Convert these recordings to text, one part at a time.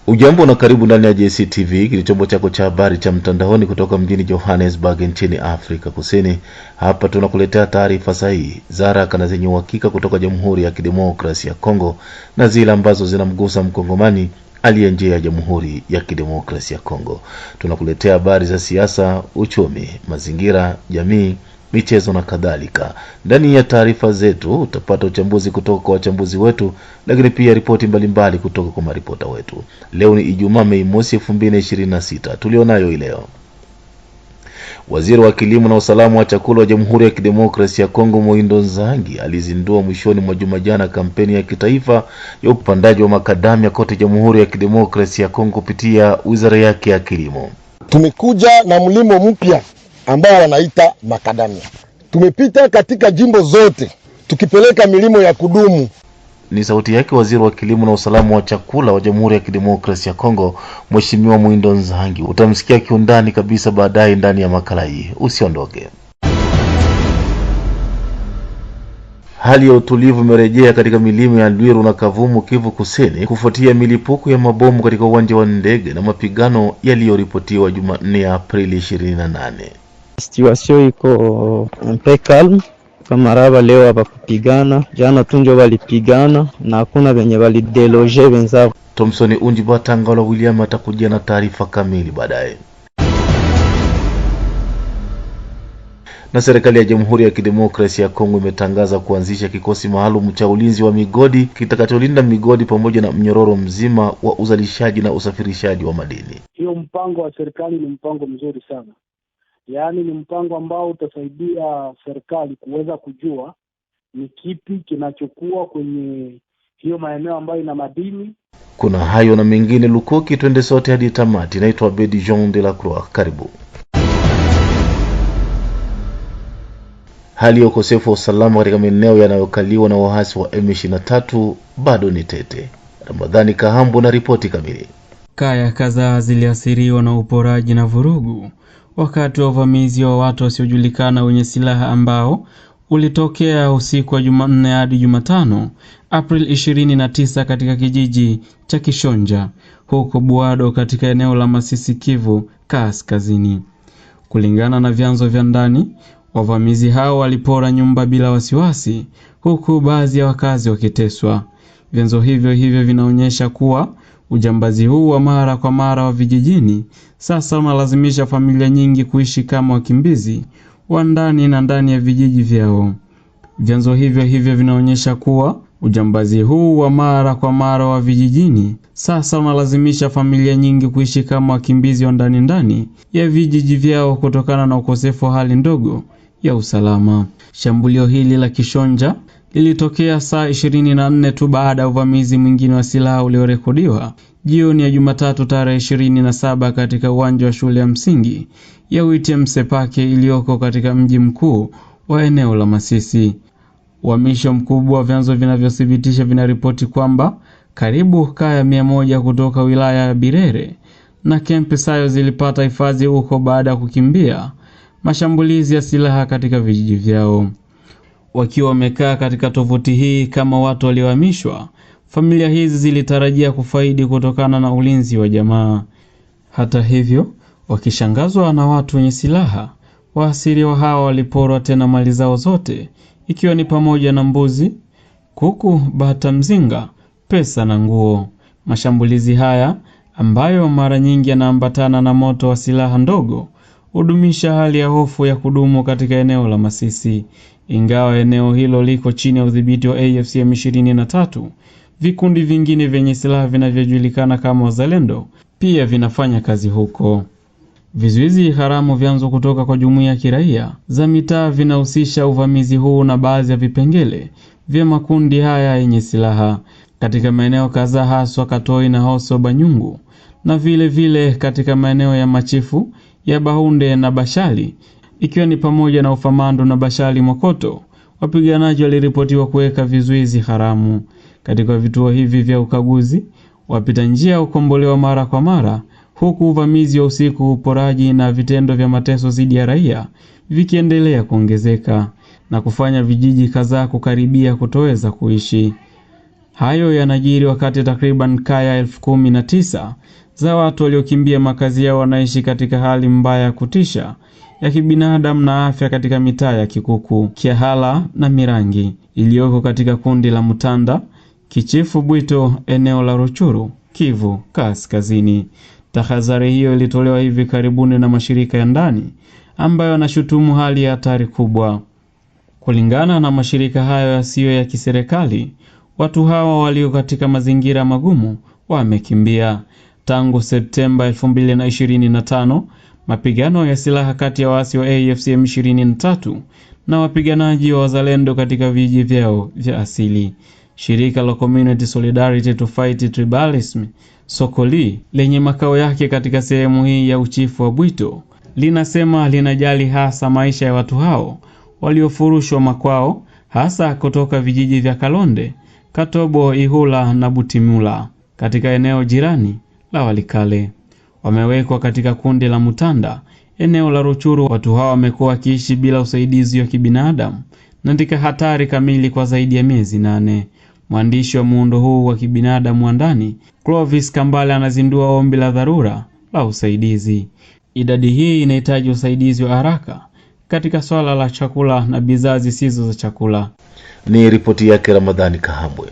Ujambo na karibu ndani ya JCTV, kilichombo chako cha habari cha mtandaoni kutoka mjini Johannesburg nchini Afrika Kusini. Hapa tunakuletea taarifa sahihi, za haraka na zenye uhakika kutoka Jamhuri ya Kidemokrasia ya Kongo na zile ambazo zinamgusa mkongomani aliye nje ya Jamhuri ya Kidemokrasia ya Kongo. Tunakuletea habari za siasa, uchumi, mazingira, jamii, michezo na kadhalika. Ndani ya taarifa zetu utapata uchambuzi kutoka kwa wachambuzi wetu, lakini pia ripoti mbalimbali kutoka kwa maripota wetu. Leo ni Ijumaa Mei mosi 2026. Tulionayo leo: Waziri wa Kilimo na Usalama wa Chakula wa Jamhuri ya Kidemokrasia ya Kongo Moindo Nzangi alizindua mwishoni mwa juma jana kampeni ya kitaifa ya upandaji wa makadamia kote Jamhuri ya Kidemokrasia ya Kongo kupitia wizara yake ya kilimo. Tumekuja na mlimo mpya ambao wanaita makadamia. Tumepita katika jimbo zote tukipeleka milimo ya kudumu. Ni sauti yake Waziri wa Kilimo na Usalama wa Chakula wa Jamhuri ya Kidemokrasia ya Kongo, Mheshimiwa Moindo Nzangi. Utamsikia kiundani kabisa baadaye ndani ya makala hii. Usiondoke. Hali ya utulivu imerejea katika milima ya Lwiru na Kavumu, Kivu Kusini, kufuatia milipuko ya mabomu katika uwanja wa ndege na mapigano yaliyoripotiwa Jumanne ya Aprili 28. Situation iko mpe calm. Kamaraba leo hapa kupigana, jana tunjo walipigana na hakuna wenye walideloge wenzao. Thompson Unjiba Tangala William atakujia na taarifa kamili baadaye. Na serikali ya Jamhuri ya Kidemokrasia ya Kongo imetangaza kuanzisha kikosi maalum cha ulinzi wa migodi kitakacholinda migodi pamoja na mnyororo mzima wa uzalishaji na usafirishaji wa madini. Hiyo mpango wa serikali ni mpango mzuri sana. Yaani ni mpango ambao utasaidia serikali kuweza kujua ni kipi kinachokuwa kwenye hiyo maeneo ambayo ina madini. Kuna hayo na mengine lukoki, twende sote hadi tamati. Naitwa Bedi Jean de la Croix. Karibu. Hali ya ukosefu wa usalama katika maeneo yanayokaliwa na waasi wa M23 bado ni tete. Ramadhani Kahambo na ripoti kamili. Kaya kadhaa ziliathiriwa na uporaji na vurugu wakati wa uvamizi wa watu wasiojulikana wenye silaha ambao ulitokea usiku wa Jumanne hadi Jumatano April 29 katika kijiji cha Kishonja huko Buado katika eneo la Masisi, Kivu Kaskazini. Kulingana na vyanzo vya ndani, wavamizi hao walipora nyumba bila wasiwasi huku baadhi ya wakazi wakiteswa. Vyanzo hivyo vinaonyesha kuwa ujambazi huu wa mara kwa mara wa vijijini sasa unalazimisha familia nyingi kuishi kama wakimbizi wa ndani na ndani ya vijiji vyao. Vyanzo hivyo vinaonyesha kuwa ujambazi huu wa mara kwa mara wa vijijini sasa unalazimisha familia nyingi kuishi kama wakimbizi wa ndani ya vijiji vyao kutokana na ukosefu wa hali ndogo ya usalama. Shambulio hili la Kishonja lilitokea saa 24 tu baada ya uvamizi mwingine wa silaha uliorekodiwa jioni ya Jumatatu tarehe 27 katika uwanja wa shule ya msingi ya Witemsepake iliyoko katika mji mkuu wa eneo la Masisi. Uhamisho mkubwa wa vyanzo vinavyothibitisha vinaripoti kwamba karibu kaya 100 kutoka wilaya ya Birere na Kempisayo zilipata hifadhi huko baada ya kukimbia mashambulizi ya silaha katika vijiji vyao. Wakiwa wamekaa katika tovuti hii kama watu waliohamishwa, familia hizi zilitarajia kufaidi kutokana na ulinzi wa jamaa. Hata hivyo, wakishangazwa na watu wenye silaha, waasiriwa hawa waliporwa tena mali zao zote, ikiwa ni pamoja na mbuzi, kuku, bata mzinga, pesa na nguo. Mashambulizi haya ambayo mara nyingi yanaambatana na moto wa silaha ndogo hudumisha hali ya hofu ya kudumu katika eneo la Masisi. Ingawa eneo hilo liko chini ya udhibiti wa AFC M23, vikundi vingine vyenye silaha vinavyojulikana kama wazalendo pia vinafanya kazi huko. Vizuizi haramu vyanzo kutoka kwa jumuiya ya kiraia za mitaa vinahusisha uvamizi huu na baadhi ya vipengele vya makundi haya yenye silaha katika maeneo kadhaa, haswa Katoi na Hoso Banyungu, na vile katika maeneo ya machifu ya Bahunde na Bashali, ikiwa ni pamoja na Ufamando na Bashali Mokoto. Wapiganaji waliripotiwa kuweka vizuizi haramu katika vituo hivi vya ukaguzi. Wapita njia ukombolewa mara kwa mara, huku uvamizi wa usiku, uporaji na vitendo vya mateso dhidi ya raia vikiendelea kuongezeka na kufanya vijiji kadhaa kukaribia kutoweza kuishi. Hayo yanajiri wakati takriban kaya 19,000 za watu waliokimbia makazi yao wanaishi katika hali mbaya ya kutisha ya kibinadamu na afya katika mitaa ya Kikuku, Kiahala na Mirangi iliyoko katika kundi la Mutanda, Kichifu Bwito, eneo la Ruchuru, Kivu Kaskazini. Tahadhari hiyo ilitolewa hivi karibuni na mashirika ya ndani ambayo yanashutumu hali ya hatari kubwa. Kulingana na mashirika hayo yasiyo ya kiserikali, watu hawa walio katika mazingira magumu wamekimbia. Tangu Septemba 2025, mapigano ya silaha kati ya waasi wa AFC M23 na wapiganaji wa wazalendo katika vijiji vyao vya asili. Shirika la Community Solidarity to Fight Tribalism, Sokoli, lenye makao yake katika sehemu hii ya uchifu wa Bwito, linasema linajali hasa maisha ya watu hao waliofurushwa makwao, hasa kutoka vijiji vya Kalonde, Katobo, Ihula na Butimula katika eneo jirani la Walikale. Wamewekwa katika kundi la Mutanda, eneo la Ruchuru. Watu hao wamekuwa wakiishi bila usaidizi wa kibinadamu na katika hatari kamili kwa zaidi ya miezi 8. Mwandishi wa muundo huu wa kibinadamu wa ndani, Clovis Kambale, anazindua ombi la dharura la usaidizi. Idadi hii inahitaji usaidizi wa haraka katika swala la chakula na bidhaa zisizo za chakula. Ni ripoti yake Ramadhani Kahambwe.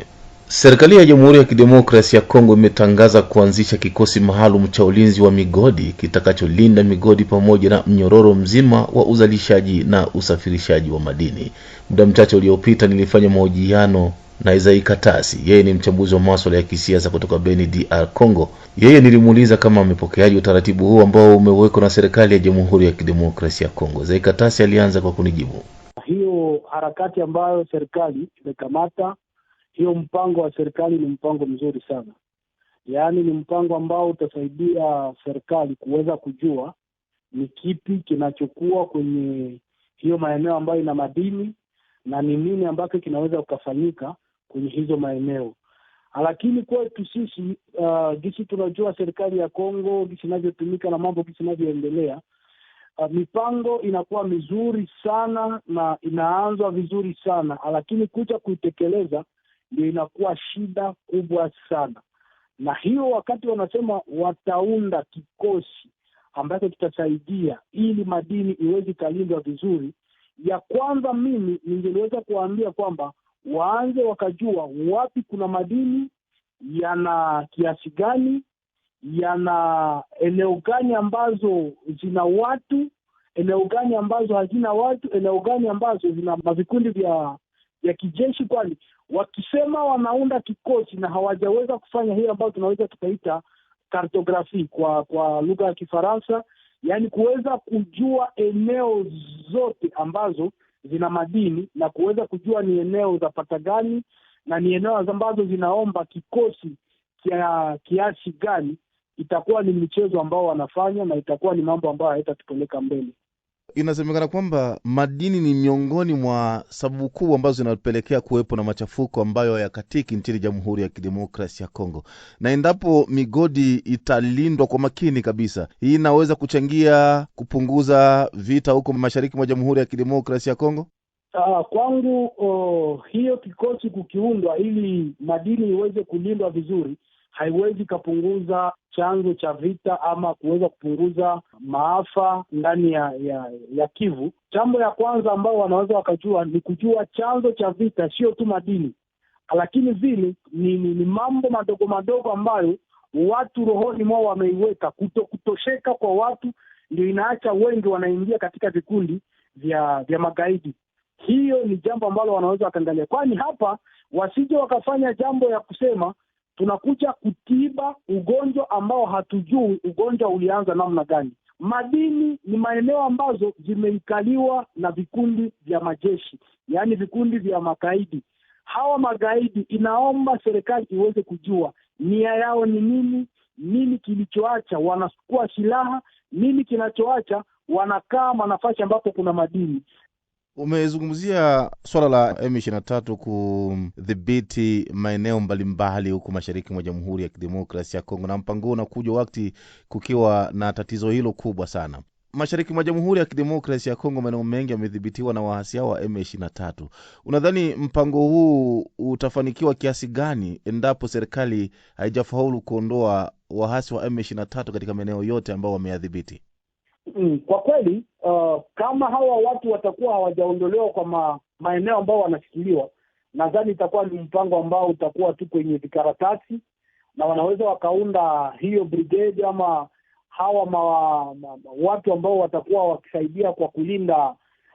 Serikali ya Jamhuri ya Kidemokrasia ya Kongo imetangaza kuanzisha kikosi maalum cha ulinzi wa migodi kitakacholinda migodi pamoja na mnyororo mzima wa uzalishaji na usafirishaji wa madini. Muda mchache uliopita nilifanya mahojiano na Isai Katasi. Yeye ni mchambuzi wa masuala ya kisiasa kutoka Beni, DR Congo. Yeye nilimuuliza kama amepokeaje utaratibu huu ambao umewekwa na serikali ya Jamhuri ya Kidemokrasia ya Kongo. Isai Katasi alianza kwa kunijibu. Hiyo harakati ambayo serikali imekamata, hiyo mpango wa serikali ni mpango mzuri sana. Yaani ni mpango ambao utasaidia serikali kuweza kujua ni kipi kinachokuwa kwenye hiyo maeneo ambayo ina madini na ni nini ambacho kinaweza kufanyika kwenye hizo maeneo. Lakini kwetu sisi gisi tunajua serikali ya Kongo gisi inavyotumika na mambo gisi inavyoendelea, mipango inakuwa mizuri sana na inaanzwa vizuri sana, lakini kuja kuitekeleza ndio inakuwa shida kubwa sana. Na hiyo wakati wanasema wataunda kikosi ambacho kitasaidia ili madini iweze kulindwa vizuri, ya kwanza mimi ningeweza kuambia kwamba waanze wakajua wapi kuna madini, yana kiasi gani, yana eneo gani ambazo zina watu, eneo gani ambazo hazina watu, eneo gani ambazo zina vikundi vya kijeshi. Kwani wakisema wanaunda kikosi na hawajaweza kufanya hiyo ambayo tunaweza tukaita cartographie kwa lugha ya Kifaransa, yani kuweza kujua eneo zote ambazo zina madini na kuweza kujua ni eneo za pata gani na ni eneo ambazo zinaomba kikosi kiasi gani, itakuwa ni michezo ambao wanafanya na itakuwa ni mambo ambayo haitatupeleka mbele. Inasemekana kwamba madini ni miongoni mwa sababu kuu ambazo zinapelekea kuwepo na machafuko ambayo yakatiki nchini Jamhuri ya Kidemokrasia ya Kongo. Na endapo migodi italindwa kwa makini kabisa, hii inaweza kuchangia kupunguza vita huko mashariki mwa Jamhuri ya Kidemokrasia ya Kongo. Kwangu hiyo kikosi kukiundwa ili madini iweze kulindwa vizuri, haiwezi kupunguza chanzo cha vita ama kuweza kupunguza maafa ndani ya Kivu. Jambo ya kwanza ambao wanaweza wakajua ni kujua chanzo cha vita, sio tu madini, lakini vile ni mambo madogo madogo ambayo watu rohoni mwao wameiweka. Kutosheka kwa watu ndio inaacha wengi wanaingia katika vikundi vya magaidi. Hiyo ni jambo ambalo wanaweza wakaangalia, kwani hapa wasije wakafanya jambo ya kusema tunakuja kutiba ugonjwa ambao hatujui ugonjwa ulianza namna gani. Madini ni maeneo ambazo zimeikaliwa na vikundi vya majeshi, yaani vikundi vya magaidi. Hawa magaidi inaomba serikali iweze kujua nia yao ni nini kilichoacha wanachukua silaha, nini kinachoacha wanakaa nafasi ambapo kuna madini. Umezungumzia swala la M23 kudhibiti maeneo mbalimbali huko mashariki mwa Jamhuri ya Kidemokrasia ya Kongo, na mpango unakuja wakati kukiwa na tatizo hilo kubwa sana. mashariki mwa Jamhuri ya Kidemokrasia ya Kongo maeneo mengi yamedhibitiwa na waasi hao wa M23. Unadhani mpango huu utafanikiwa kiasi gani endapo serikali haijafaulu kuondoa waasi wa M23 katika maeneo yote ambao wameyadhibiti? Kwa kweli kama hawa watu watakuwa hawajaondolewa kwa maeneo ambao wanashikiliwa, nadhani itakuwa ni mpango ambao utakuwa tu kwenye vikaratasi, na wanaweza wakaunda hiyo brigade ama hawa watu ambao watakuwa wakisaidia kwa kulinda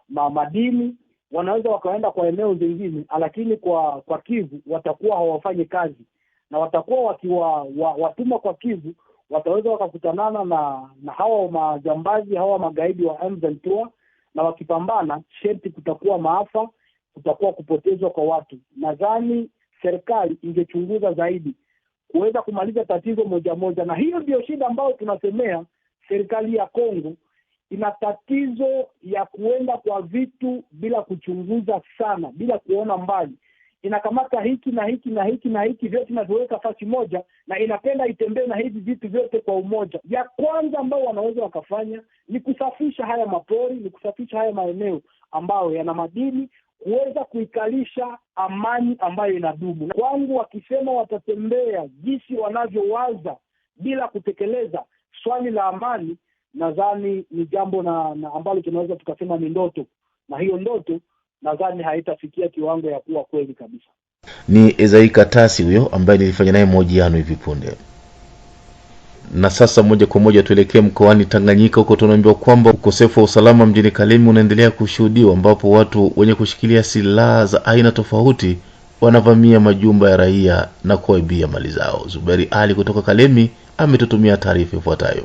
madini, wanaweza wakaenda kwa eneo zingine, lakini kwa Kivu watakuwa hawafanyi kazi, na watakuwa watuma kwa Kivu, wataweza wakakutanana na hawa majambazi, hawa magaidi wa M23, na wakipambana sherti kutakuwa maafa, kutakuwa kupotezwa kwa watu. Nadhani serikali ingechunguza zaidi kuweza kumaliza tatizo moja moja, na hiyo ndio shida ambayo tunasemea. Serikali ya Kongo ina tatizo ya kuenda kwa vitu bila kuchunguza sana, bila kuona mbali. Inakamata hiki na hiki na hiki na hiki vyote na viweka fasi moja, na inapenda itembee na hivi vitu vyote kwa umoja. Ya kwanza ambao wanaweza wakafanya ni kusafisha haya mapori, ni kusafisha haya maeneo ambayo yana madini, kuweza kuikalisha amani ambayo inadumu. Kwangu wakisema watatembea jinsi wanavyowaza bila kutekeleza swali la amani, nadhani ni jambo na ambalo tunaweza tukasema ni ndoto, na hiyo ndoto nadhani haitafikia kiwango ya kuwa kweli kabisa. Ni Ezai Katasi huyo ambaye nilifanya naye mahojiano hivi punde. Na sasa moja kwa moja tuelekee mkoani Tanganyika. Huko tunaambiwa kwamba ukosefu wa usalama mjini Kalemi unaendelea kushuhudiwa, ambapo watu wenye kushikilia silaha za aina tofauti wanavamia majumba ya raia na kuibia mali zao. Zuberi Ali kutoka Kalemi ametutumia taarifa ifuatayo.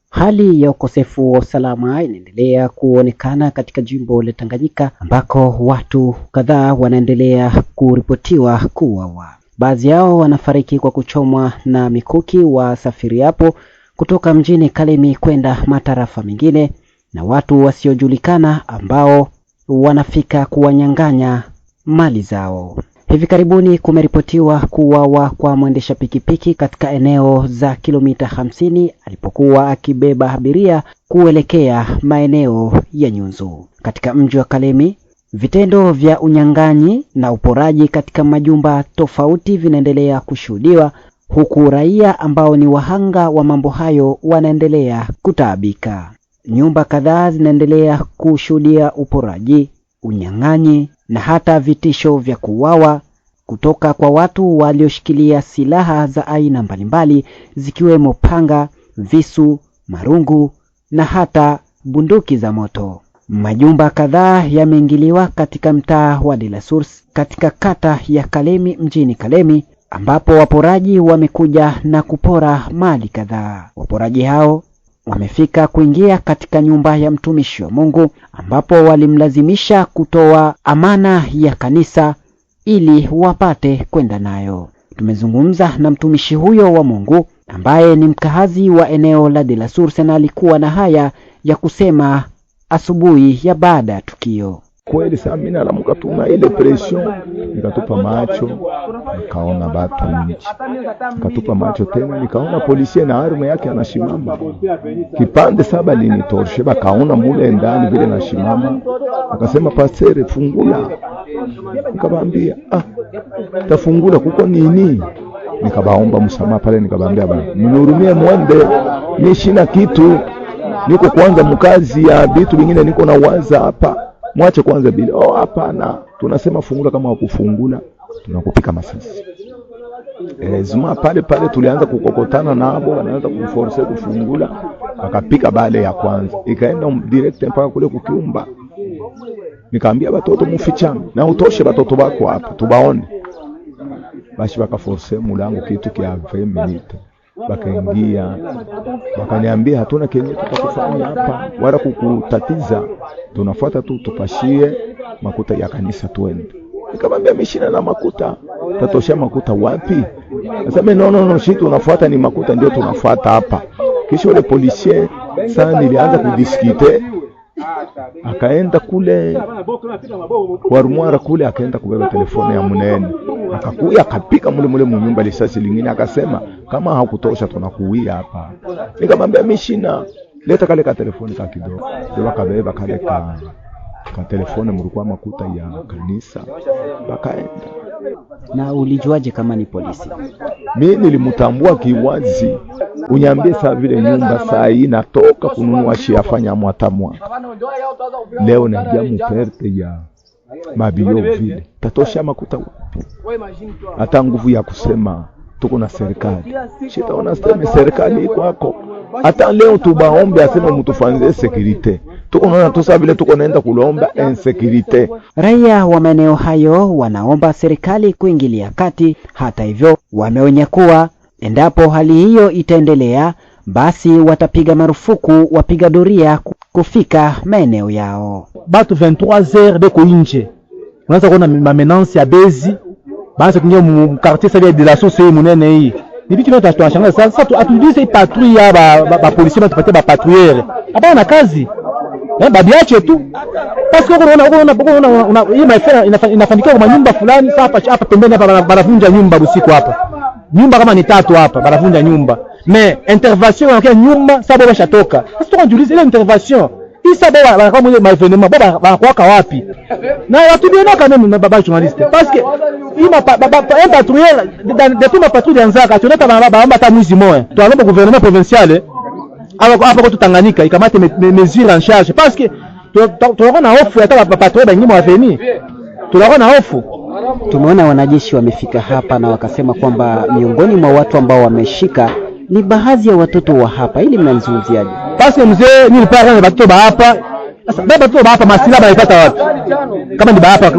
Hali ya ukosefu wa usalama inaendelea kuonekana katika jimbo la Tanganyika, ambako watu kadhaa wanaendelea kuripotiwa kuuawa. Baadhi yao wanafariki kwa kuchomwa na mikuki wasafiri hapo kutoka mjini Kalemi kwenda matarafa mengine, na watu wasiojulikana ambao wanafika kuwanyang'anya mali zao. Hivi karibuni kumeripotiwa kuuawa kwa mwendesha pikipiki katika eneo za kilomita 50 alipokuwa akibeba abiria kuelekea maeneo ya Nyunzu. Katika mji wa Kalemi, vitendo vya unyang'anyi na uporaji katika majumba tofauti vinaendelea kushuhudiwa, huku raia ambao ni wahanga wa mambo hayo wanaendelea kutaabika. Nyumba kadhaa zinaendelea kushuhudia uporaji, unyang'anyi na hata vitisho vya kuuawa kutoka kwa watu walioshikilia silaha za aina mbalimbali zikiwemo panga, visu, marungu na hata bunduki za moto. Majumba kadhaa yameingiliwa katika mtaa wa De La Source katika kata ya Kalemi mjini Kalemi, ambapo waporaji wamekuja na kupora mali kadhaa. Waporaji hao wamefika kuingia katika nyumba ya mtumishi wa Mungu, ambapo walimlazimisha kutoa amana ya kanisa ili wapate kwenda nayo. Tumezungumza na mtumishi huyo wa Mungu ambaye ni mkahazi wa eneo la De La Source, na alikuwa na haya ya kusema asubuhi ya baada ya tukio. Kweli saa mimi nalamuka tuna ile pression, nikatupa macho nikaona batu nje, nikatupa macho tena nikaona polisi na arme yake anashimama kipande saba linitorshe, bakaona mule ndani vile nashimama, akasema pasere fungula. Nikabaambia tafungula kuko nini? Nikabaomba msamaha pale, nikabaambia bana mnihurumie mwende, nishina kitu, niko kwanza mkazi ya vitu vingine niko na waza hapa, mwache kwanza bila. Hapana, tunasema fungula, kama wakufungula tunakupika masasi. Zuma pale tulianza kukokotana nabo, wanaanza kumforce kufungula, akapika baada ya kwanza, ikaenda direct mpaka kule kukiumba. Nikaambia batoto mufichane na utoshe batoto bako hapa tubaone. Bashi bakaforce mulango kitu kia 20 minutes. Bakaingia, bakaniambia hatuna kenye tutakufanya hapa wala kukutatiza, tunafuata tu tupashie makuta ya kanisa tuende. Nikamwambia mishina na makuta, tatosha makuta wapi? Nasema no, shit tunafuata ni makuta ndio tunafuata hapa. Kisha wale polisi sana nilianza kudiskite, akaenda kule kwa rumwara kule, akaenda kubeba telefoni ya munene, akakuya akapika mule munyumba lisasi lingine, akasema kama hakutosha tunakuia hapa. Nikamwambia mishina leta kale ka telefoni ka kidogo, ndio wakabeba kale ka telefoni mlikuwa makuta ya kanisa, bakaenda. Na ulijuaje kama ni polisi? Mimi nilimtambua kiwazi. Unyambie saa vile nyumba saa hii natoka kununua shiafanya mwatamwa. Leo naingia muperte ya mabio vile. Tatosha makuta wapi? Hata nguvu ya kusema tuko na serikali. Shitaona sema serikali iko hako. Hata leo tubaombe aseme mtufanzie security. Tuko naona tu saa vile tuko naenda kulomba insecurity. Raia wa maeneo hayo wanaomba serikali kuingilia kati. Hata hivyo wameonya kuwa endapo hali hiyo itaendelea, basi watapiga marufuku wapiga doria kufika maeneo yao. Batu 23h beko nje. Unaanza kuona mamenance ya bezi. Basi kuingia mu quartier sasa de la source munene hii. Ni vitu vyote tunashanga sasa atulize patrouille ya ba polisi batupatie ba patrouille. Hapana kazi. Babi ache tu. Parce que unaona hii maisha inafanikiwa kwa nyumba fulani hapa pembeni hapa banavunja nyumba usiku hapa. Nyumba kama ni 3 hapa banavunja nyumba. Mais intervention wanakia nyumba sababu bashatoka. Sasa tunajiuliza ile intervention. Hii sababu wanakuwa mwenye maevenement baba wanakuwa wapi? Na watu biona kana na baba journaliste. Parce que hii patrouille de tout ma patrouille anzaka tunata baba hata mwezi moja. Tunaomba gouvernement provincial hapa kwa Tanganyika ikamate mesures en charge parce que tunakuwa na hofu hata patrouille bengine wa veni. Tunakuwa na hofu. Tumeona wanajeshi wamefika hapa na wakasema kwamba miongoni mwa watu ambao wameshika ni baadhi ya watoto wa hapa. Ili mnalizungumziaje? Parce que mzee nilipaka na watoto ba hapa. Sasa baba watoto ba hapa masila baipata wapi? Kama ni ba hapa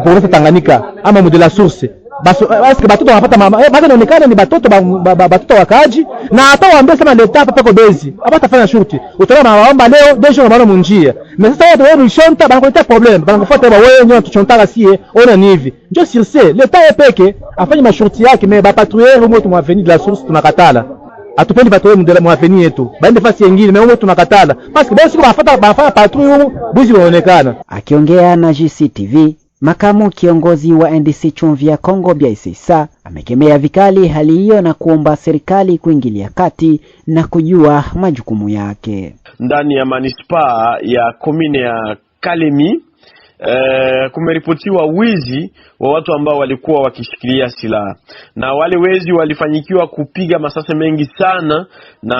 kwa Tanganyika ama de la source. Basi watoto wanapata mama. Inaonekana ni watoto wakaji na hata waambie sema leta hapa pako bezi. Hapa tafanya shurti. Utaona waomba leo desho na munjia. Na sasa watu wao shonta banakuleta problem. Banakufuata wewe ndio tuchontaka sie. Ona ni hivi. Ndio sirse leta peke afanye mashurti yake mais ba patrouiller au mwa avenue de la source tunakatala. Atupendi patrouiller mwa avenue yetu. Baende fasi nyingine mais tunakatala. Parce que basi bafanya patrouille buzi waonekana. Akiongea na GCTV, makamu kiongozi wa NDC Chumvi ya Kongo Biaisisa amekemea vikali hali hiyo na kuomba serikali kuingilia kati na kujua majukumu yake. Ndani ya manispaa ya komine ya Kalemi kumeripotiwa wizi wa watu ambao walikuwa wakishikilia silaha, na wale wezi walifanyikiwa kupiga masase mengi sana na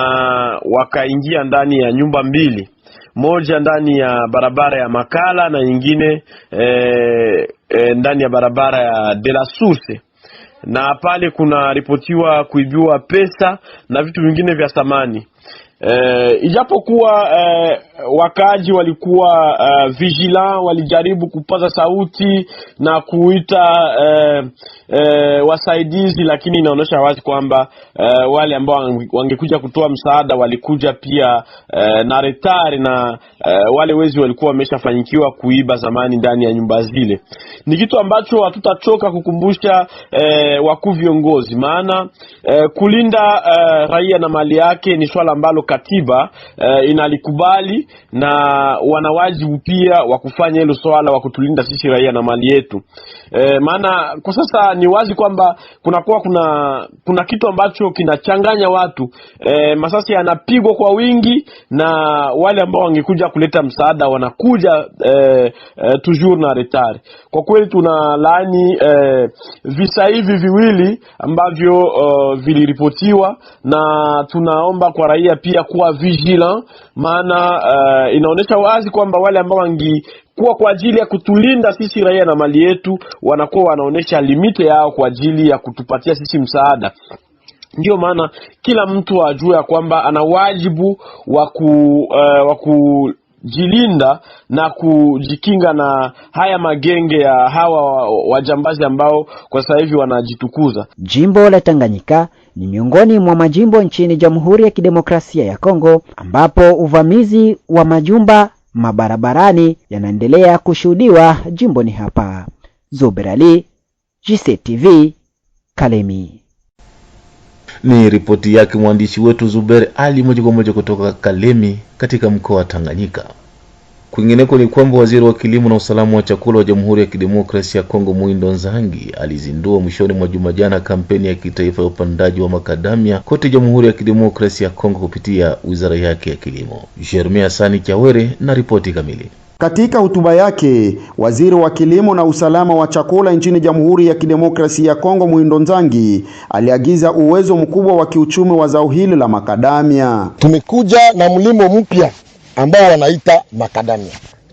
wakaingia ndani ya nyumba mbili, moja ndani ya barabara ya Makala na nyingine ndani ya barabara ya De La Source. Na pale kuna ripotiwa kuibiwa pesa na vitu vingine vya samani. Ijapokuwa wakaji walikuwa vigilant, walijaribu kupaza sauti na kuita wasaidizi, lakini inaonyesha wazi kwamba wale ambao wangekuja kutoa msaada walikuja pia na retard, na wale wezi walikuwa wameshafanyikiwa kuiba zamani ndani ya nyumba zile. Ni kitu ambacho hatutachoka kukumbusha wakuu viongozi, maana kulinda raia na mali yake ni swala ambalo katiba inalikubali, na wanawajibu pia wa kufanya hilo swala wa kutulinda sisi raia na mali yetu. Maana kwa sasa ni wazi kwamba kuna kitu ambacho kinachanganya watu. Masasi yanapigwa kwa wingi na wale ambao wangekuja kuleta msaada wanakuja toujours na retard. Kwa kweli tunalaani visa hivi viwili ambavyo viliripotiwa, na tunaomba kwa raia pia kuwa vigilant, maana inaonyesha wazi kwamba wale ambao wangekuwa kwa ajili ya kutulinda sisi raia na mali yetu wanakuwa wanaonesha limite yao kwa ajili ya kutupatia sisi msaada. Ndio maana kila mtu ajue ya kwamba ana wajibu wa kujilinda na kujikinga na haya magenge ya hawa wajambazi ambao kwa sasa hivi wanajitukuza. Jimbo la Tanganyika ni miongoni mwa majimbo nchini Jamhuri ya Kidemokrasia ya Kongo ambapo uvamizi wa majumba mabarabarani yanaendelea kushuhudiwa jimboni hapa. Zuberali, GCTV, Kalemi. Ni ripoti yake mwandishi wetu Zuber Ali moja kwa moja kutoka Kalemi katika mkoa wa Tanganyika. Kwingineko ni kwamba waziri wa kilimo na usalama wa chakula wa Jamhuri ya Kidemokrasia ya Kongo Mwindo Nzangi alizindua mwishoni mwa juma jana kampeni ya kitaifa ya upandaji wa makadamia kote Jamhuri ya Kidemokrasia ya Kongo kupitia wizara yake ya kilimo. Jeremia Sani Chawere na ripoti kamili. Katika hotuba yake, waziri wa kilimo na usalama wa chakula nchini Jamhuri ya Kidemokrasia ya Kongo Mwindo Nzangi aliagiza uwezo mkubwa wa kiuchumi wa zao hili la makadamia. Tumekuja na mlimo mpya ambao wanaita makadamia.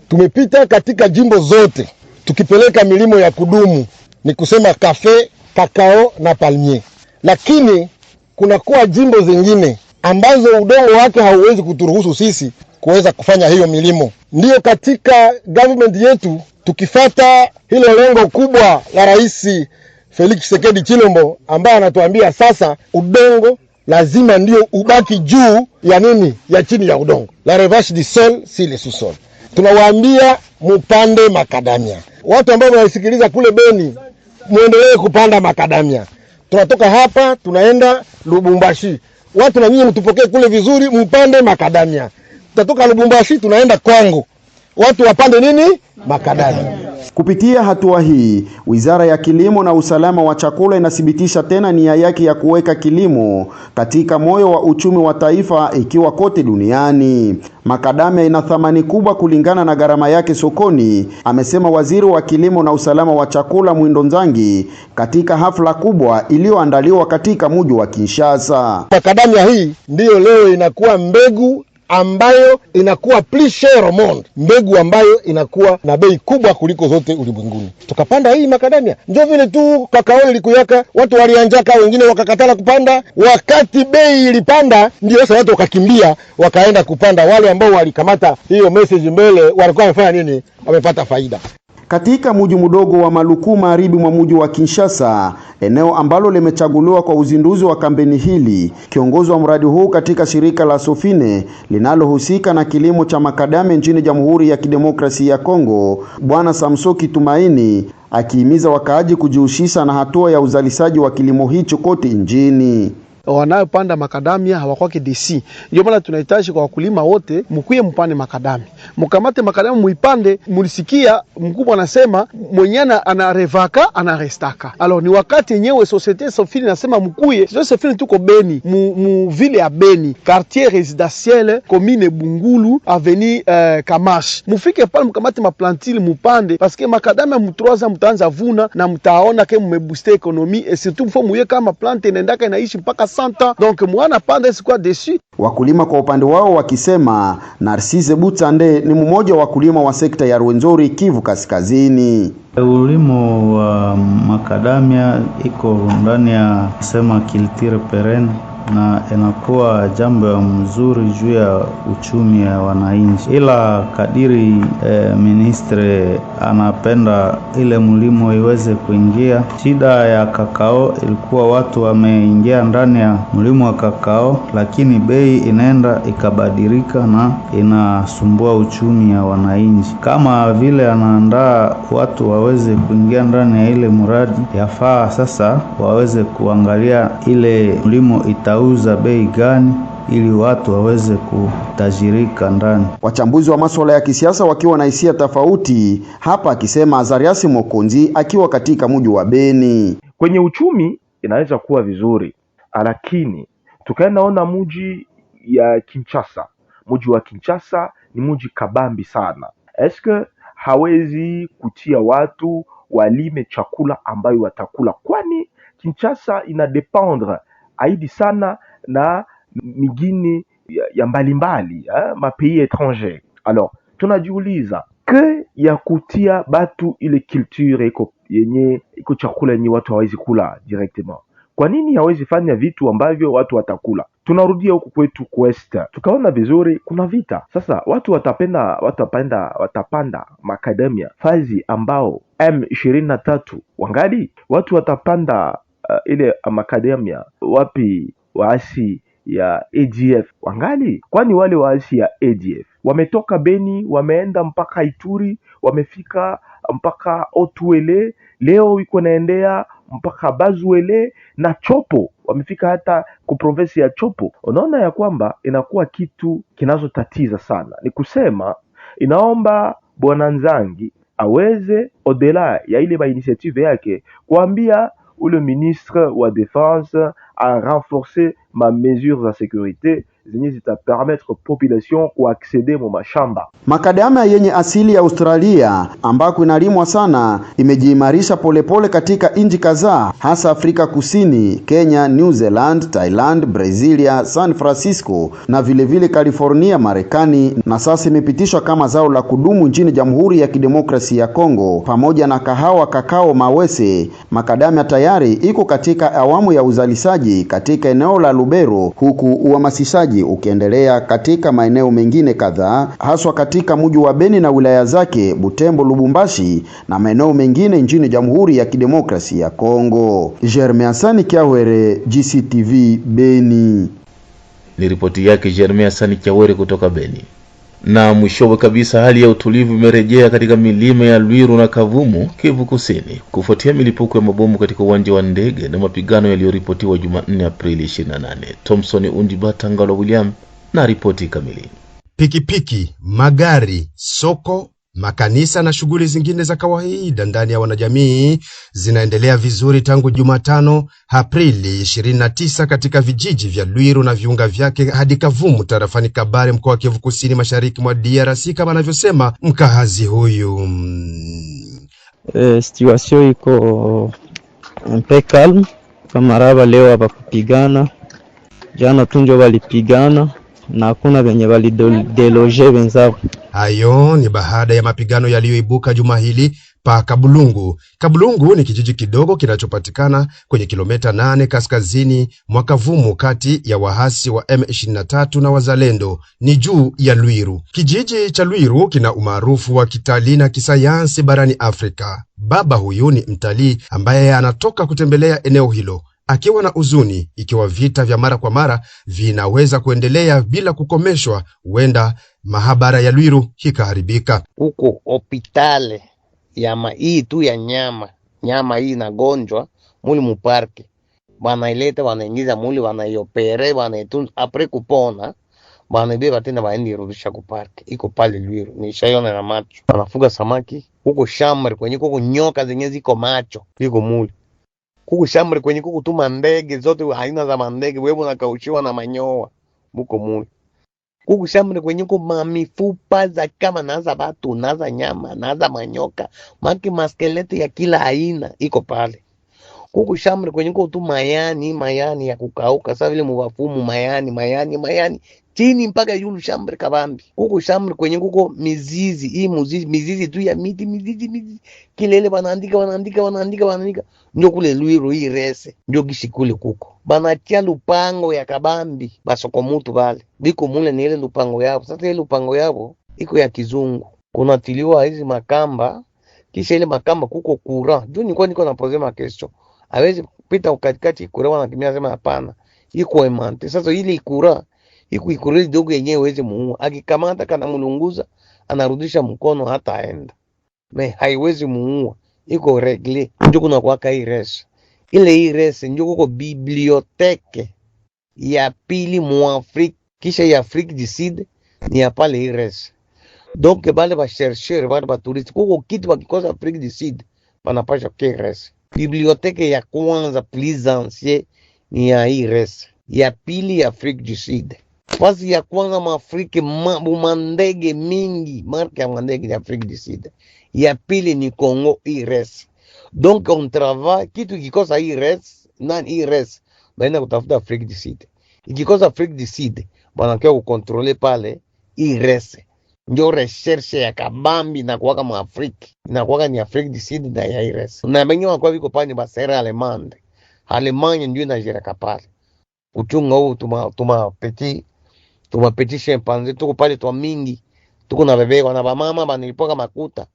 Tumepita katika jimbo zote tukipeleka milimo ya kudumu, ni kusema kafe, kakao na palmier. Lakini kunakuwa jimbo zingine ambazo udongo wake hauwezi kuturuhusu sisi kuweza kufanya hiyo milimo. Ndiyo katika government yetu tukifata hilo lengo kubwa la Rais Felix Tshisekedi Chilombo ambaye anatuambia sasa udongo lazima ndio ubaki juu ya nini? Ya chini ya udongo. La revanche du sol si le sous-sol. Tunawaambia mupande makadamia. Watu ambao wanasikiliza kule Beni, muendelee kupanda makadamia. Tunatoka hapa tunaenda Lubumbashi. Watu na nyinyi mtupokee kule vizuri, mpande makadamia. Tutatoka Lubumbashi tunaenda Kwango. Watu wapande nini? Makadamia. Kupitia hatua hii, Wizara ya Kilimo na Usalama wa Chakula inathibitisha tena nia yake ya kuweka kilimo katika moyo wa uchumi wa taifa ikiwa kote duniani. Makadamia ina thamani kubwa kulingana na gharama yake sokoni, amesema waziri wa Kilimo na Usalama wa Chakula Mwindo Nzangi katika hafla kubwa iliyoandaliwa katika mji wa Kinshasa. Makadamia hii ndiyo leo inakuwa mbegu ambayo inakuwa plus cher au monde, mbegu ambayo inakuwa na bei kubwa kuliko zote ulimwenguni. Tukapanda hii makadamia, ndio vile tu kakao ilikuyaka, watu walianjaka, wengine wakakatala kupanda. Wakati bei ilipanda, ndio sasa watu wakakimbia wakaenda kupanda. Wale ambao walikamata hiyo message mbele walikuwa wamefanya nini? Wamepata faida. Katika mji mdogo wa Maluku magharibi mwa mji wa Kinshasa, eneo ambalo limechaguliwa kwa uzinduzi wa kampeni hili, kiongozi wa mradi huu katika shirika la Sofine linalohusika na kilimo cha makadamia nchini Jamhuri ya Kidemokrasia ya Kongo, Bwana Samsoki Tumaini, akihimiza wakaaji kujihusisha na hatua ya uzalishaji wa kilimo hicho kote nchini. Wanayopanda makadamia hawakwake DC. Ndio maana tunahitaji kwa wakulima wote mkuye mpande makadamia. Mkamate makadamia muipande, mulisikia mkubwa anasema mwenyana anarevaka anarestaka. Alors ni wakati yenyewe societe Sofine nasema mkuye. Sofine tuko Beni, mu ville ya Beni, quartier résidentiel, commune Bungulu, avenue Kamash. Mufike pale mkamate maplantile mupande parce que makadamia mu 3 ans mtaanza vuna na mtaona ke mmebooster economie et surtout faut muye kama plante inaendaka inaishi mpaka donc mwana panda sikuwa desu. Wakulima kwa upande wao wakisema Narcisse Butande ni mmoja wa wakulima wa sekta ya Rwenzori, Kivu Kaskazini. Ulimo wa makadamia iko ndani ya sema culture perenne na inakuwa jambo ya mzuri juu ya uchumi ya wananchi, ila kadiri ministre anapenda ile mlimo iweze kuingia. Shida ya kakao ilikuwa watu wameingia ndani ya mlimo wa kakao, lakini bei inaenda ikabadilika na inasumbua uchumi ya wananchi. Kama vile anaandaa watu waweze kuingia ndani ya ile mradi, yafaa sasa waweze kuangalia ile mlimo uza bei gani ili watu waweze kutajirika ndani. Wachambuzi wa masuala ya kisiasa wakiwa na hisia tofauti, hapa akisema Azariasi Mokonzi akiwa katika mji wa Beni. Kwenye uchumi inaweza kuwa vizuri, lakini tukaenda mji ya Kinshasa. Mji wa Kinshasa ni mji kabambi sana. Eske hawezi kutia watu walime chakula ambayo watakula? Kwani Kinshasa ina dependre aidi sana na migini ya mbalimbali ma pays étrangers. Alors tunajiuliza ke ya kutia batu ile culture iko chakula yenye watu hawezi kula directement, kwa nini hawezi fanya vitu ambavyo watu watakula? Tunarudia huku kwetu West, tukaona vizuri kuna vita sasa. Watu watapanda makadamia fazi ambao M23 wangali, watu watapanda ile makadamia wapi waasi ya ADF wangali, kwani wale waasi ya ADF wametoka Beni, wameenda mpaka Ituri, wamefika mpaka Otuele, leo iko naendea mpaka Bazuele na Chopo, wamefika hata ku province ya Chopo. Unaona ya kwamba inakuwa kitu kinazotatiza sana. Ni kusema Inaomba bwana Nzangi aweze odela ya ile ba initiative yake kuambia ule ministre wa défense a renforcer ma mesures za sécurité zenye zitapermettre population kuacceder mu mashamba. Makadamia yenye asili ya Australia ambako inalimwa sana imejiimarisha polepole katika nchi kadhaa, hasa Afrika Kusini, Kenya, New Zealand, Thailand, Brazilia, San Francisco na vile California, Marekani, na sasa imepitishwa kama zao la kudumu nchini Jamhuri ya Kidemokrasia ya Kongo. Pamoja na kahawa kakao mawese, makadamia tayari iko katika awamu ya uzalishaji katika eneo la Lubero, huku uhamasishaji ukiendelea katika maeneo mengine kadhaa, haswa katika mji wa Beni na wilaya zake Butembo, Lubumbashi na maeneo mengine nchini Jamhuri ya Kidemokrasia ya Kongo. Jeremy Asani Kiawere, GCTV, Beni. Ni ripoti yake Jeremy Asani Kiawere kutoka Beni. Na mwishowe kabisa, hali ya utulivu imerejea katika milima ya Lwiru na Kavumu, Kivu Kusini, kufuatia milipuko ya mabomu katika uwanja wa ndege na mapigano yaliyoripotiwa Jumanne Aprili 28. Thompson Undibata Ngalo William na ripoti kamili. Pikipiki, magari, soko, makanisa na shughuli zingine za kawaida ndani ya wanajamii zinaendelea vizuri tangu Jumatano Aprili 29 katika vijiji vya Lwiru na viunga vyake hadi Kavumu tarafani Kabare, mkoa wa Kivu Kusini, mashariki mwa DRC, kama anavyosema mkahazi huyu. Situation iko mpe calm. Kamaraba leo hapa kupigana, jana tunjo walipigana na hakuna venye walideloge wenzao. Hayo ni baada ya mapigano yaliyoibuka juma hili pa Kabulungu. Kabulungu ni kijiji kidogo kinachopatikana kwenye kilomita 8 kaskazini mwa Kavumu, kati ya wahasi wa M23 na wazalendo, ni juu ya Lwiru. Kijiji cha Lwiru kina umaarufu wa kitalii na kisayansi barani Afrika. Baba huyu ni mtalii ambaye anatoka kutembelea eneo hilo akiwa na uzuni ikiwa vita vya mara kwa mara vinaweza kuendelea bila kukomeshwa, huenda mahabara ya Lwiru hikaharibika. Huko hospitali ya hii tu ya nyama hii inagonjwa muli muparke, wanaileta wanaingiza muli, wanaiopere, wanaitunza, apre kupona wanabeba tena waende rudisha kuparke. Iko pale Lwiru, nishaiona na macho. Wanafuga samaki huko shamri kwenye kuko nyoka zenye ziko macho, iko muli kuku shamri kwenye kuku tu mandege zote aina za mandege wewe unakaushiwa na manyoa muko muli. Kuku shamri kwenye kuku mamifupa za kama naza batu, naza nyama, naza manyoka, maki maskeleti ya kila aina iko pale. Kuku shamri kwenye kuku tu mayani ya kukauka, sasa vile muwafumu mayani chini mpaka yulu shamri kabambi. Kuku shamri kwenye kuku mizizi, hii mizizi tu ya mizizi kilele wanaandika ndio kule Lwiru hii rese ndio gishikule kuko banatia lupango ya kabambi basoko mutu bale biko mule ni ile lupango yao. Sasa ile lupango yao iko ya kizungu, kuna tiliwa hizi makamba, kisha ile makamba kuko kura juu. Niko napozema kesho hawezi kupita katikati kura, wanakimbia sema hapana iko emante. Sasa ile ikura ikure dogo yenyewe weze muua, akikamata kana mulunguza anarudisha mkono hata aenda me haiwezi muua, iko regle. Ndio kuna kwa hii res ile hii res ndio kuko biblioteke ya pili mu Afrika, kisha ya Afrique du Sud ni ya pale hii res. Donc bale ba chercheur bale ba touriste kuko kitu wakikosa Afrique du Sud wanapasha kwa res. Biblioteke ya kwanza plus ancien ni ya hii res, ya pili ya Afrique du Sud. Fasi ya kwanza Mwafrika mandege mingi, marka ya mandege ya Afrique du Sud. Ya pili ni Congo IRS. Donc on travaille, kitu ikikosa IRS, IRS, baina kutafuta Afrique du Sud. Ikikosa Afrique du Sud, wanakia kukontrole pale IRS. Ndio recherche ya kabambi na kuwaka Mwafrika. Na kuwaka ni Afrique du Sud na ya IRS. Na bengi wakwa viko pale basera Alemande. Alemanya ndio inajiraka pale. Uchunga huu tumapetit chimpanzé tuko pale twa mingi, tuko na bebeka na bamama banilipoka makuta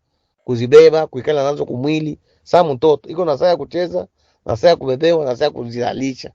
kuzibeba kuikala nazo kumwili. Saa mtoto iko na saa ya kucheza na saa ya kubebewa na saa ya kuzalisha.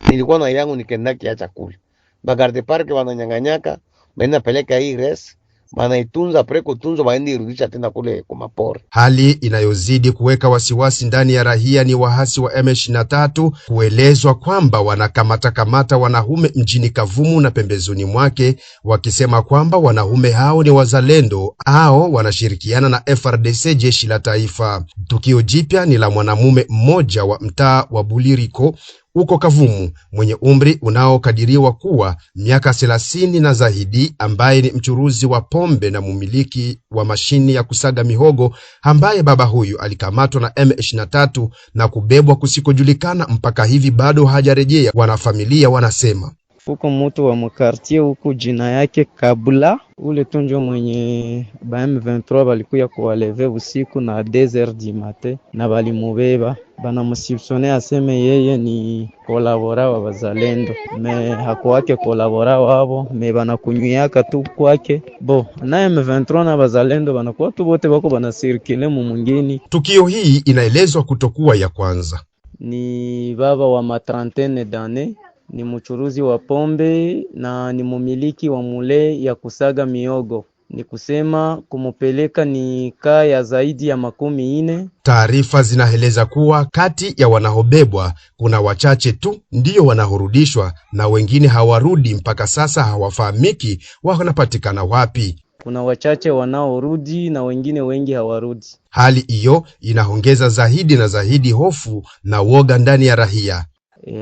Nilikuwa na yangu nikenda kia chakula bagarde parke wananyanganyaka baina peleka hii res banaitunza apre kutunza baende irudisha tena kule kwa mapori. Hali inayozidi kuweka wasiwasi ndani ya raia ni wahasi wa M23 kuelezwa kwamba wanakamata wanaume mjini Kavumu na pembezoni mwake, wakisema kwamba wanaume hao ni wazalendo au wanashirikiana na FRDC, jeshi la taifa. Tukio jipya ni la mwanamume mmoja wa mtaa wa Buliriko uko Kavumu mwenye umri unaokadiriwa kuwa miaka 30 na zaidi, ambaye ni mchuruzi wa pombe na mumiliki wa mashini ya kusaga mihogo, ambaye baba huyu alikamatwa na M23 na kubebwa kusikojulikana mpaka hivi bado hajarejea. Wanafamilia wanasema huko mtu wa mkartie huko jina yake Kabula, ule tunjo mwenye ba M23 balikuya kuwaleve usiku na 2h du matin na balimubeba, bana msipsone aseme yeye ni kolabora wa bazalendo, me hakuwake kolabora wabo, me bana kunywiyaka tu kwake bo na M23 na bazalendo banakuwa tu bote bako bana circule mu mwingine. Tukio hii inaelezwa kutokuwa ya kwanza. Ni baba wa matrantene d'années, ni mchuruzi wa pombe na ni mumiliki wa mule ya kusaga miogo. Ni kusema kumupeleka ni kaya zaidi ya 40. Taarifa zinaeleza kuwa kati ya wanaobebwa kuna wachache tu ndio wanahurudishwa na wengine hawarudi mpaka sasa, hawafahamiki wanapatikana wapi. Kuna wachache wanaorudi na wengine wengi hawarudi. Hali hiyo inaongeza zaidi na zaidi hofu na woga ndani ya raia.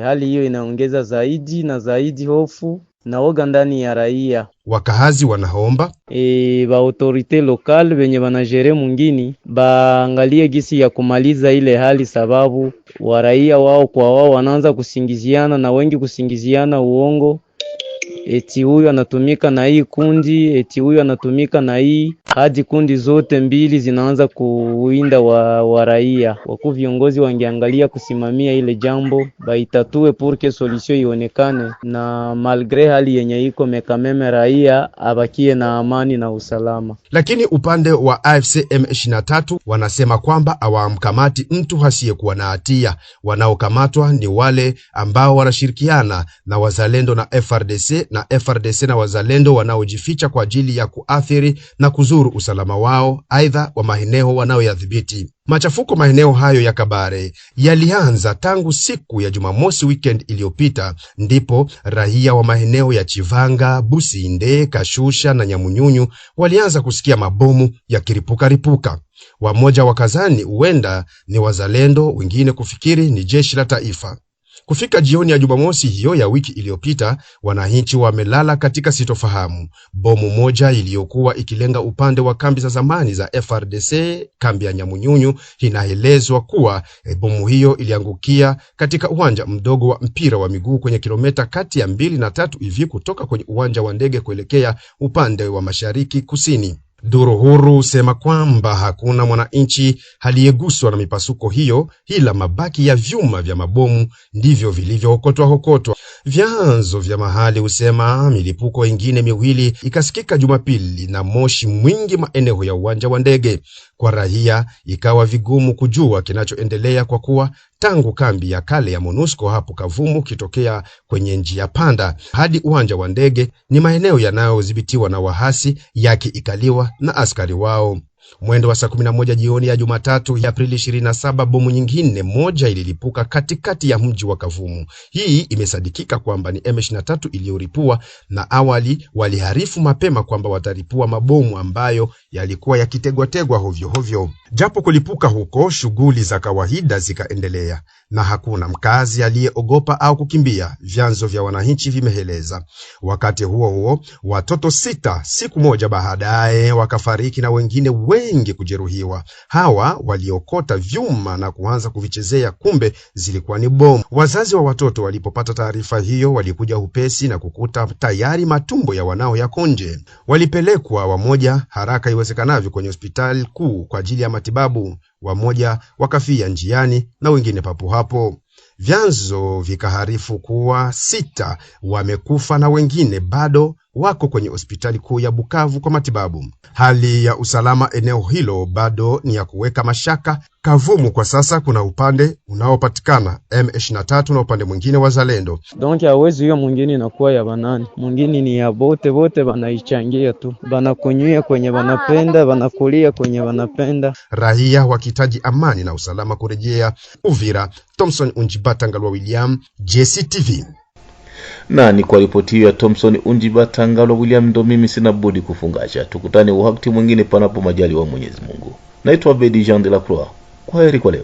Hali hiyo inaongeza zaidi na zaidi hofu na woga ndani ya raia. Wakahazi wanaomba ba autorite lokal wenye banajere mungini baangalie gisi ya kumaliza ile hali, sababu wa raia wao kwa wao wanaanza kusingiziana na wengi kusingiziana uongo, eti huyu anatumika na hii kundi, eti huyu anatumika na hii, hadi kundi zote mbili zinaanza kuwinda wa raia. Wakuu viongozi wangeangalia kusimamia ile jambo, baitatue purke solution ionekane, na malgre hali yenye iko mekameme raia abakie na amani na usalama. Lakini upande wa AFC M23 wanasema kwamba hawamkamati mtu hasiyekuwa na hatia. Wanaokamatwa ni wale ambao wanashirikiana na wazalendo na FRDC, na FRDC na wazalendo wanaojificha kwa ajili ya kuathiri na kuzuru usalama wao, aidha wa maeneo wanaoyadhibiti. Machafuko maeneo hayo ya Kabare yalianza tangu siku ya Jumamosi weekend iliyopita, ndipo raia wa maeneo ya Chivanga, Businde, Kashusha na Nyamunyunyu walianza kusikia mabomu yakiripuka. Wamoja wakazani huenda ni wazalendo, wengine kufikiri ni jeshi la taifa. Kufika jioni ya Jumamosi hiyo ya wiki iliyopita, wananchi wamelala katika sitofahamu. Bomu moja iliyokuwa ikilenga upande wa kambi za zamani za FRDC, kambi ya Nyamunyunyu, inaelezwa kuwa bomu hiyo iliangukia katika uwanja mdogo wa mpira wa miguu kwenye kilomita kati ya 2 na 3 hivi kutoka kwenye uwanja wa ndege kuelekea upande wa mashariki kusini. Duru huru sema kwamba hakuna mwananchi aliyeguswa na mipasuko hiyo, ila mabaki ya vyuma vya mabomu ndivyo vilivyookotwa. Vyanzo vya mahali husema milipuko ingine miwili ikasikika Jumapili na moshi mwingi maeneo ya uwanja wa ndege. Kwa raia ikawa vigumu kujua kinachoendelea kwa kuwa tangu kambi ya kale ya MONUSCO hapo Kavumu kitokea kwenye njia panda hadi uwanja wa ndege ni maeneo yanayodhibitiwa na wahasi, yaki ikaliwa na askari wao. Mwendo wa saa 11 jioni ya Jumatatu ya Aprili 27, bomu nyingine moja ililipuka katikati ya mji wa Kavumu. Hii imesadikika kwamba ni M23 iliyoripua, na awali waliharifu mapema kwamba wataripua mabomu ambayo yalikuwa yakitegwa hovyo. Japo kulipuka huko, shughuli za kawaida zikaendelea na hakuna mkazi aliyeogopa au kukimbia, vyanzo vya wananchi vimeeleza. Wakati huo watoto 6 siku moja baadaye wakafariki na wengine wengi kujeruhiwa. Hawa waliokota vyuma na kuanza kuvichezea, kumbe zilikuwa ni bomu. Wazazi wa watoto walipopata taarifa hiyo walikuja upesi na kukuta tayari matumbo ya wanao yako nje. Walipelekwa wamoja haraka iwezekanavyo kwenye hospitali kuu kwa ajili ya matibabu, wamoja wakafia njiani na wengine papo hapo. Vyanzo vikaharifu kuwa 6 wamekufa na wengine bado wako kwenye hospitali kuu ya Bukavu kwa matibabu. Hali ya usalama eneo hilo bado ni ya kuweka mashaka. Kavumu kwa sasa kuna upande unaopatikana M23 na upande mwingine wa Zalendo. Donc hawezi hiyo mwingine inakuwa ya banani. Mwingine ni ya bote banaichangia tu. Banakunyia kwenye banapenda, banakulia kwenye banapenda. Raia wakitaji amani na usalama kurejea. Uvira, Thompson Unjibata Ngalwa William, JCTV. Na ni kwa ripoti ya Thompson Unjibata Ngalwa William, ndo mimi sina budi kufungasha. Tukutane wakati mwingine panapo majali wa Mwenyezi Mungu. Naitwa Bedi Jean de la Croix. Kwaheri kwa leo.